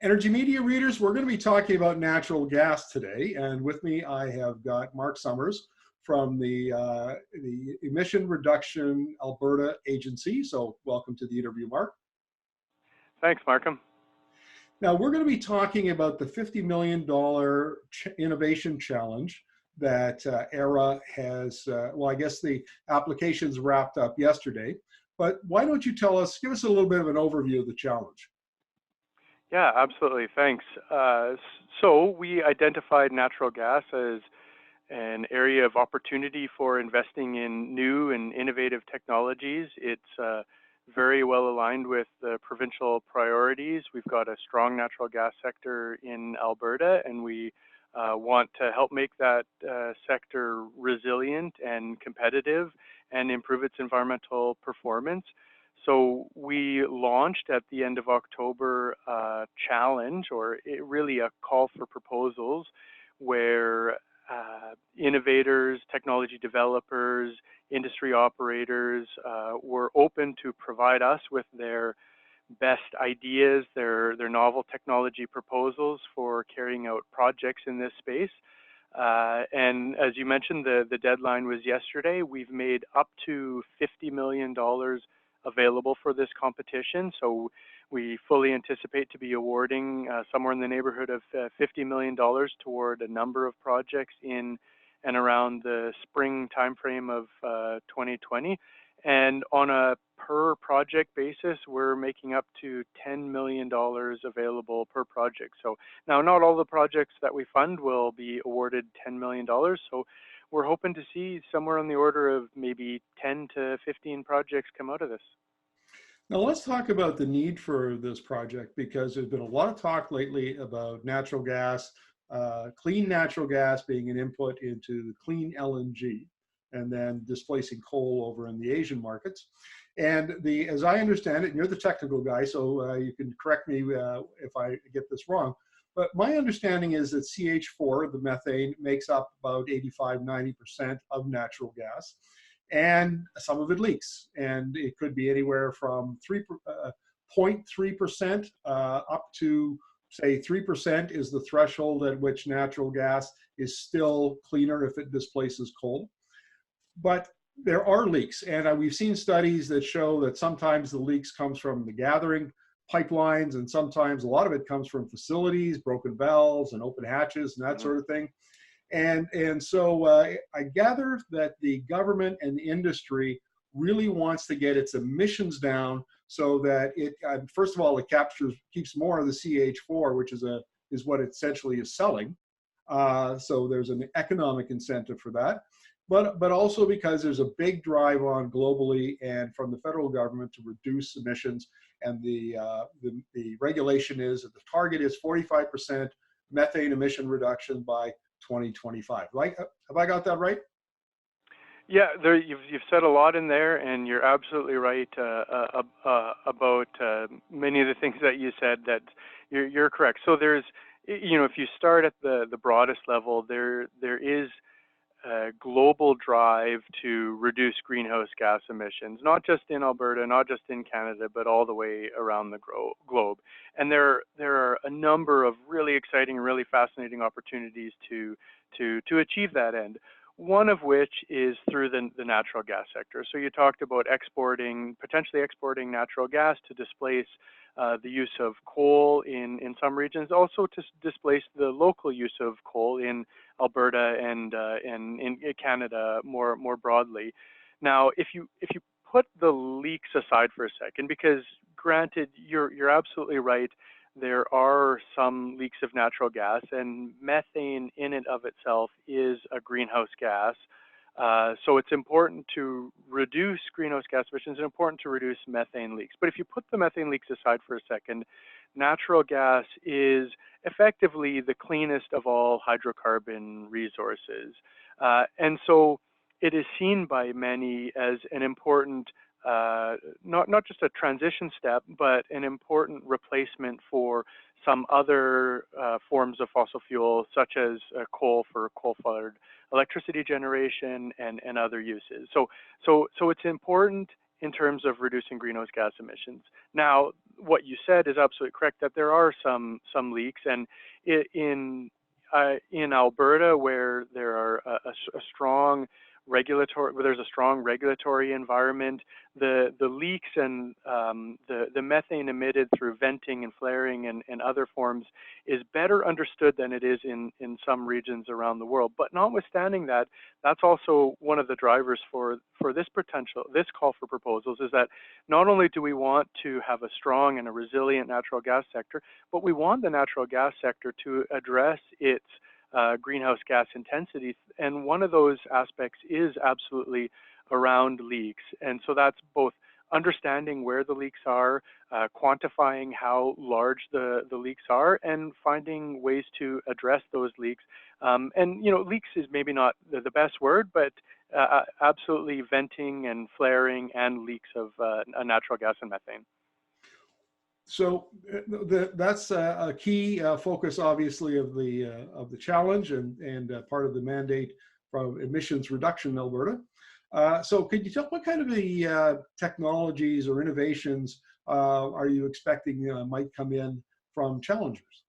Energy Media readers, we're going to be talking about natural gas today, and with me I have got Mark Summers from the Emission Reduction Alberta Agency. So welcome to the interview, Mark. Thanks, Markham. Now we're going to be talking about the $50 million innovation challenge that ERA has, well, I guess the applications wrapped up yesterday, but why don't you give us a little bit of an overview of the challenge? Yeah, absolutely. Thanks. So we identified natural gas as an area of opportunity for investing in new and innovative technologies. It's very well aligned with the provincial priorities. We've got a strong natural gas sector in Alberta, and we want to help make that sector resilient and competitive and improve its environmental performance. So we launched at the end of October a challenge, or really a call for proposals, where innovators, technology developers, industry operators were open to provide us with their best ideas, their novel technology proposals for carrying out projects in this space. And as you mentioned, the deadline was yesterday. We've made up to $50 million available for this competition. So we fully anticipate to be awarding somewhere in the neighborhood of $50 million toward a number of projects in and around the spring timeframe of 2020. And on a per project basis, we're making up to $10 million available per project. So now not all the projects that we fund will be awarded $10 million. So we're hoping to see somewhere on the order of maybe 10 to 15 projects come out of this. Now let's talk about the need for this project, because there's been a lot of talk lately about natural gas, clean natural gas being an input into clean LNG, and then displacing coal over in the Asian markets. And as I understand it, and you're the technical guy, so you can correct me if I get this wrong, but my understanding is that CH4, the methane, makes up about 85–90% of natural gas, and some of it leaks. And it could be anywhere from 0.3% up to, say, 3% is the threshold at which natural gas is still cleaner if it displaces coal. But there are leaks, and we've seen studies that show that sometimes the leaks comes from the gathering pipelines, and sometimes a lot of it comes from facilities, broken valves and open hatches and that sort of thing. And so I gather that the government and the industry really wants to get its emissions down, so that it, first of all, it keeps more of the CH4, which is what it essentially is selling. So there's an economic incentive for that. But also because there's a big drive on globally and from the federal government to reduce emissions, and the regulation is that the target is 45% methane emission reduction by 2025. Right? Have I got that right? Yeah, you've said a lot in there, and you're absolutely right about many of the things that you said. That you're correct. So there's, if you start at the broadest level, there is a global drive to reduce greenhouse gas emissions, not just in Alberta, not just in Canada, but all the way around the globe. And there are a number of really exciting, really fascinating opportunities to achieve that end. One of which is through the natural gas sector. So you talked about potentially exporting natural gas to displace the use of coal in some regions, also to displace the local use of coal in Alberta and in Canada more broadly. Now, if you put the leaks aside for a second, because granted, you're absolutely right, there are some leaks of natural gas, and methane in and of itself is a greenhouse gas. So it's important to reduce greenhouse gas emissions and important to reduce methane leaks. But if you put the methane leaks aside for a second, natural gas is effectively the cleanest of all hydrocarbon resources. And so it is seen by many as an important, not just a transition step, but an important replacement for some other forms of fossil fuel, such as coal for coal-fired electricity generation and other uses. So it's important in terms of reducing greenhouse gas emissions. Now, what you said is absolutely correct, that there are some leaks, and in Alberta, where there are a strong regulatory, where there's a strong regulatory environment, the leaks and the methane emitted through venting and flaring and other forms is better understood than it is in some regions around the world. But notwithstanding that, that's also one of the drivers for this call for proposals, is that not only do we want to have a strong and a resilient natural gas sector, but we want the natural gas sector to address its greenhouse gas intensity. And one of those aspects is absolutely around leaks. And so that's both understanding where the leaks are, quantifying how large the leaks are, and finding ways to address those leaks. And, leaks is maybe not the best word, but absolutely venting and flaring and leaks of natural gas and methane. So that's a key focus, obviously, of the challenge and part of the mandate from emissions reduction in Alberta. So could you tell what kind of the technologies or innovations are you expecting might come in from challengers?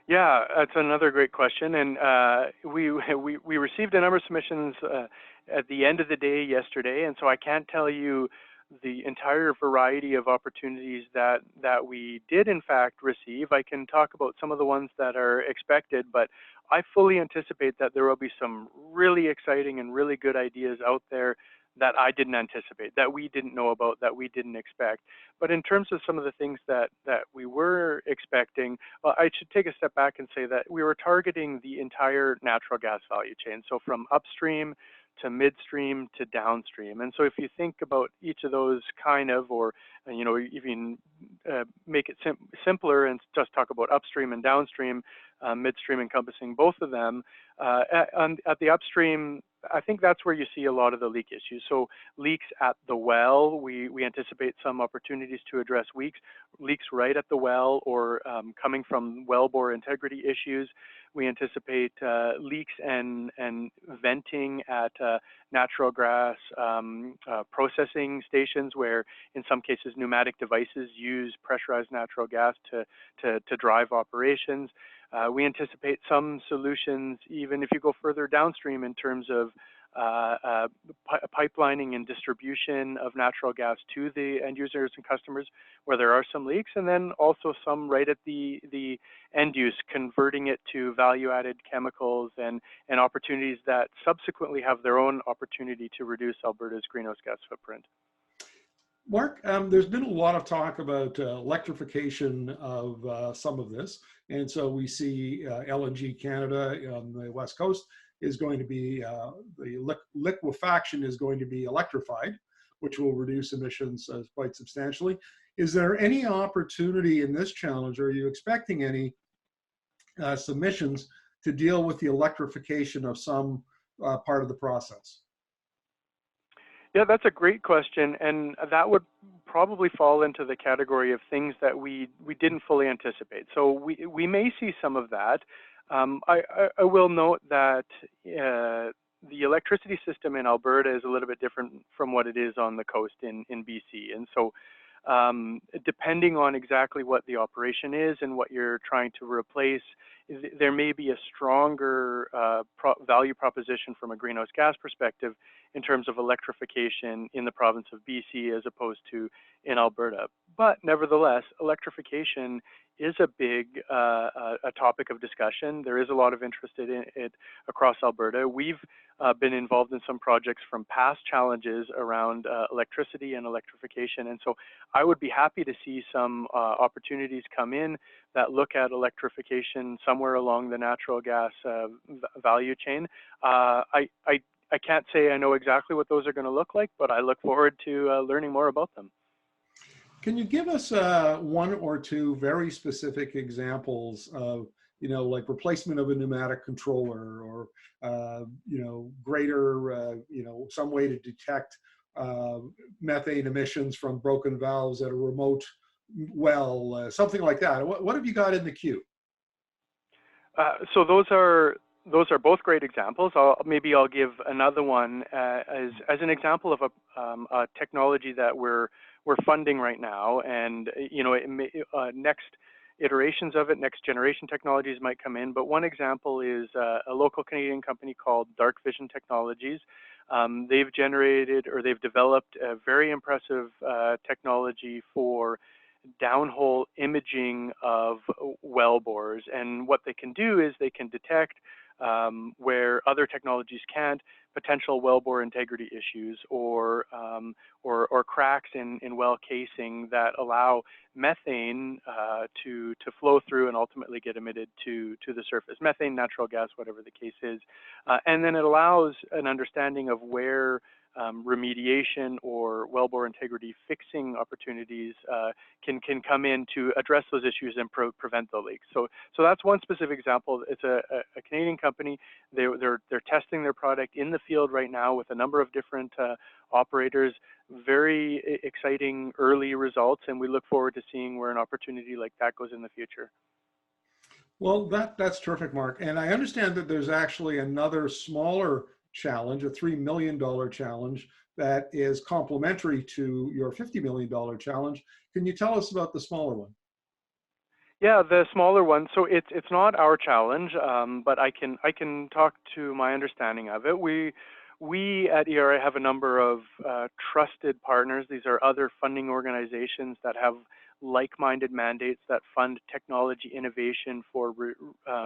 Yeah, that's another great question, and we received a number of submissions at the end of the day yesterday, and so I can't tell you the entire variety of opportunities that we did in fact receive. I can talk about some of the ones that are expected, but I fully anticipate that there will be some really exciting and really good ideas out there that I didn't anticipate, that we didn't know about, that we didn't expect. But in terms of some of the things that we were expecting, well, I should take a step back and say that we were targeting the entire natural gas value chain. So from upstream to midstream to downstream. And so if you think about each of those or even make it simpler and just talk about upstream and downstream, midstream encompassing both of them, at the upstream, I think that's where you see a lot of the leak issues. So leaks at the well, we anticipate some opportunities to address leaks right at the well, or coming from wellbore integrity issues. We anticipate leaks and venting at natural gas processing stations, where in some cases pneumatic devices use pressurized natural gas to drive operations. We anticipate some solutions, even if you go further downstream, in terms of pipelining and distribution of natural gas to the end users and customers where there are some leaks, and then also some right at the end use, converting it to value-added chemicals and opportunities that subsequently have their own opportunity to reduce Alberta's greenhouse gas footprint. Mark, there's been a lot of talk about electrification of some of this. And so we see LNG Canada on the West Coast is going to be, the liquefaction is going to be electrified, which will reduce emissions quite substantially. Is there any opportunity in this challenge, or are you expecting any submissions to deal with the electrification of some part of the process? Yeah, that's a great question, and that would probably fall into the category of things that we didn't fully anticipate. So we may see some of that. I will note that the electricity system in Alberta is a little bit different from what it is on the coast in BC, and so depending on exactly what the operation is and what you're trying to replace, there may be a stronger value proposition from a greenhouse gas perspective in terms of electrification in the province of BC as opposed to in Alberta. But nevertheless, electrification is a big a topic of discussion. There is a lot of interest in it across Alberta. We've been involved in some projects from past challenges around electricity and electrification. And so I would be happy to see some opportunities come in that look at electrification somewhere along the natural gas value chain. I can't say I know exactly what those are going to look like, but I look forward to learning more about them. Can you give us one or two very specific examples of, like replacement of a pneumatic controller, or, greater, some way to detect methane emissions from broken valves at a remote well, something like that? What have you got in the queue? So those are both great examples. Maybe I'll give another one as an example of a technology that we're we're funding right now, and next iterations of it, next generation technologies might come in. But one example is a local Canadian company called Dark Vision Technologies. They've generated, or they've developed, a very impressive technology for downhole imaging of well bores. And what they can do is they can detect, where other technologies can't, potential wellbore integrity issues, or cracks in well casing that allow methane to flow through and ultimately get emitted to the surface. Methane, natural gas, whatever the case is. And then it allows an understanding of where remediation or wellbore integrity fixing opportunities can come in to address those issues and prevent the leaks. So that's one specific example. It's a Canadian company. They're testing their product in the field right now with a number of different operators. Very exciting early results, and we look forward to seeing where an opportunity like that goes in the future. Well, that's terrific, Mark. And I understand that there's actually another smaller challenge, a $3 million challenge that is complementary to your $50 million challenge. Can you tell us about the smaller one? Yeah, the smaller one. So it's not our challenge, but I can talk to my understanding of it. We at ERA have a number of trusted partners. These are other funding organizations that have like-minded mandates that fund technology innovation for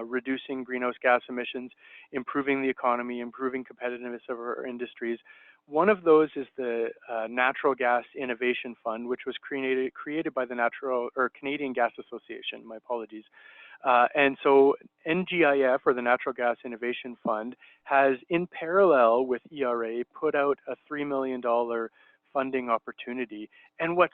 reducing greenhouse gas emissions, improving the economy, improving competitiveness of our industries. One of those is the Natural Gas Innovation Fund, which was created by the Canadian Gas Association. My apologies. And so NGIF, or the Natural Gas Innovation Fund, has, in parallel with ERA, put out a $3 million funding opportunity. And what's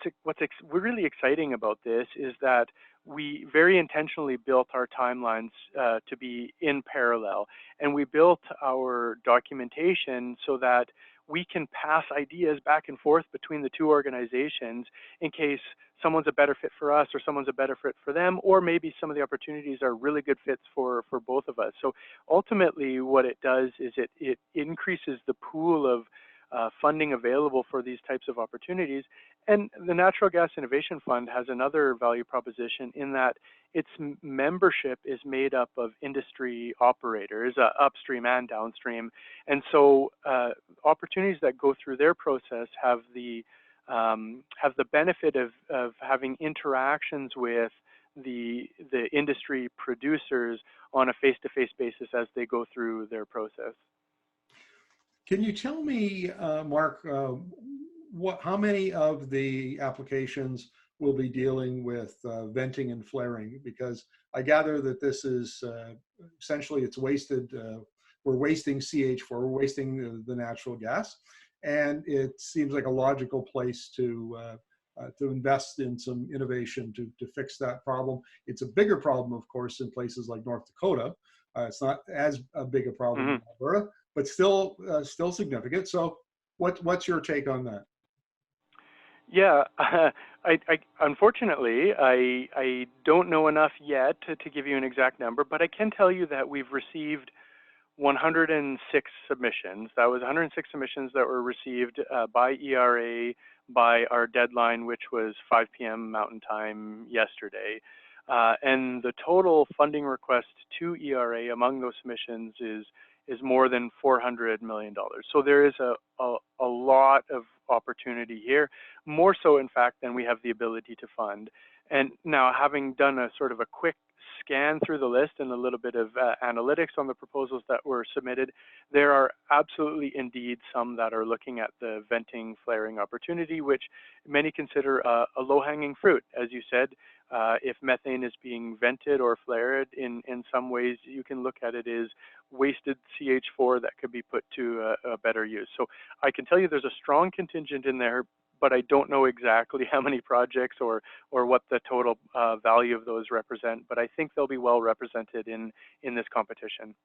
really exciting about this is that we very intentionally built our timelines to be in parallel. And we built our documentation so that we can pass ideas back and forth between the two organizations in case someone's a better fit for us or someone's a better fit for them, or maybe some of the opportunities are really good fits for both of us. So ultimately what it does is it increases the pool of funding available for these types of opportunities. And the Natural Gas Innovation Fund has another value proposition in that its membership is made up of industry operators, upstream and downstream. And so opportunities that go through their process have the benefit of having interactions with the industry producers on a face-to-face basis as they go through their process. Can you tell me, Mark, how many of the applications will be dealing with venting and flaring? Because I gather that this is essentially it's wasted. We're wasting CH4, we're wasting the natural gas, and it seems like a logical place to invest in some innovation to fix that problem. It's a bigger problem, of course, in places like North Dakota. It's not as big a problem in Alberta, but still significant. So what's your take on that? Yeah, unfortunately, I don't know enough yet to give you an exact number, but I can tell you that we've received 106 submissions. That was 106 submissions that were received by ERA by our deadline, which was 5 p.m. Mountain Time yesterday. And the total funding request to ERA among those submissions is more than $400 million. So there is a lot of opportunity here, more so in fact than we have the ability to fund. And now, having done a sort of a quick scan through the list and a little bit of analytics on the proposals that were submitted, there are absolutely indeed some that are looking at the venting flaring opportunity, which many consider a low-hanging fruit. As you said, if methane is being vented or flared, in some ways you can look at it as wasted CH4 that could be put to a better use. So I can tell you there's a strong contingent in there, but I don't know exactly how many projects or what the total value of those represent, but I think they'll be well represented in this competition.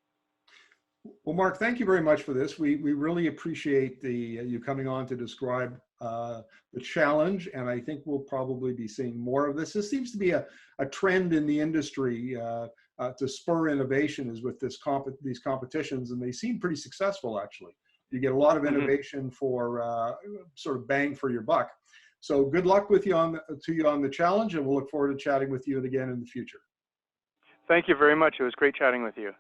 Well, Mark, thank you very much for this. We really appreciate you coming on to describe the challenge, and I think we'll probably be seeing more of this. This seems to be a trend in the industry to spur innovation is with these competitions, and they seem pretty successful actually. You get a lot of innovation for sort of bang for your buck. So good luck with you to you on the challenge, and we'll look forward to chatting with you again in the future. Thank you very much. It was great chatting with you.